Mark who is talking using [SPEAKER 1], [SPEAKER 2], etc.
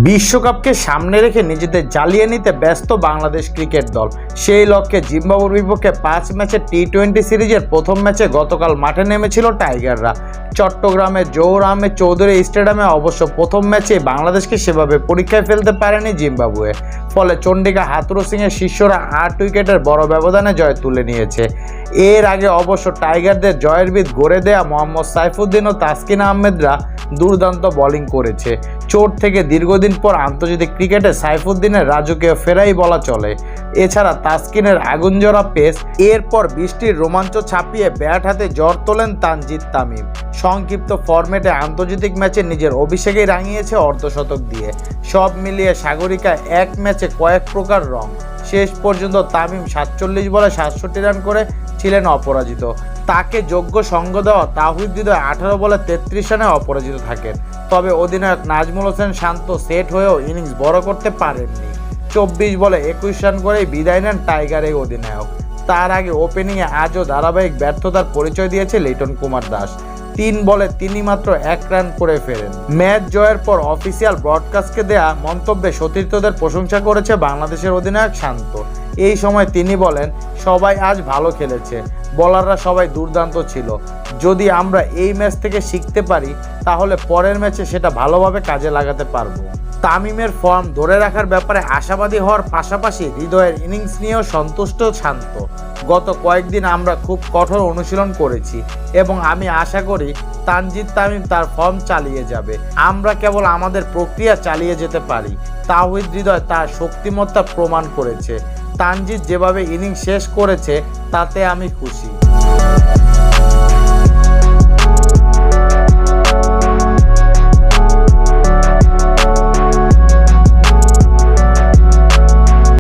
[SPEAKER 1] বিশ্বকাপকে সামনে রেখে নিজেদের জ্বালিয়ে নিতে ব্যস্ত বাংলাদেশ ক্রিকেট দল। সেই লক্ষ্যে জিম্বাবুয়ের বিপক্ষে 5 ম্যাচের টি-20 সিরিজের প্রথম ম্যাচে গতকাল মাঠে নেমেছিল টাইগাররা। চট্টগ্রামের জহুর আহমেদ চৌধুরী স্টেডিয়ামে অবশ্য প্রথম ম্যাচে বাংলাদেশকে সেভাবে পরীক্ষায় ফেলতে পারেনি জিম্বাবুয়ে। ফলে চন্ডিকা হাথুরু সিংয়ের শিষ্যরা 8 উইকেটের বড় ব্যবধানে জয় তুলে নিয়েছে। এর আগে অবশ্য টাইগারদের জয়ের ভিত গড়ে দেয়া মোহাম্মদ সাইফুদ্দিন ও তাসকিন আহমেদরা দুর্দান্ত বোলিং করেছে। চোট থেকে দীর্ঘদিন পর আন্তর্জাতিক ক্রিকেটে সাইফুদ্দিনের রাজকীয় ফেরাই বলা চলে। এছাড়া তাসকিনের আগুনজোড়া পেস, এরপর বৃষ্টির রোমাঞ্চ ছাপিয়ে ব্যাট হাতে জ্বর তোলেন তানজিদ তামিম। সংক্ষিপ্ত ফরম্যাটে আন্তর্জাতিক ম্যাচে নিজের অভিষেকেই রাঙিয়েছে অর্ধশতক দিয়ে। সব মিলিয়ে সাগরিকা এক ম্যাচে কয়েক প্রকার রং। শেষ পর্যন্ত তামিম 47 বলে 67 রান করে ছিলেন অপরাজিত। তাকে যোগ্য সঙ্গ দেওয়া তাওহিদ হৃদয় 18 বলে 33 রানে অপরাজিত থাকেন। তবে অধিনায়ক নাজমুল হোসেন শান্ত সেট হয়েও ইনিংস বড় করতে পারেননি। 24 বলে 21 রান করেই বিদায় নেন টাইগার এই অধিনায়ক। তার আগে ওপেনিংয়ে আজও ধারাবাহিক ব্যর্থতার পরিচয় দিয়েছে লিটন কুমার দাস। 3 বলে তিনি মাত্র 1 রান করে ফেরেন। ম্যাচ জয়ের পর অফিসিয়াল ব্রডকাস্টকে দেয়া মন্তব্যে সতীর্থদের প্রশংসা করেছে বাংলাদেশের অধিনায়ক শান্ত। এই সময় তিনি বলেন, সবাই আজ ভালো খেলেছে, বোলাররা সবাই দুর্দান্ত ছিল। যদি আমরা এই ম্যাচ থেকে শিখতে পারি তাহলে পরের ম্যাচে সেটা ভালোভাবে কাজে লাগাতে পারবো। তামিমের ফর্ম ধরে রাখার ব্যাপারে আশাবাদী হওয়ার পাশাপাশি হৃদয়ের ইনিংস নিয়েও সন্তুষ্ট শান্ত। গত কয়েকদিন আমরা খুব কঠোর অনুশীলন করেছি এবং আমি আশা করি তানজিদ তামিম তার ফর্ম চালিয়ে যাবে। আমরা কেবল আমাদের প্রক্রিয়া চালিয়ে যেতে পারি। তাওহিদ হৃদয় তার শক্তিমত্তা প্রমাণ করেছে। তানজিদ যেভাবে ইনিংস শেষ করেছে তাতে আমি খুশি।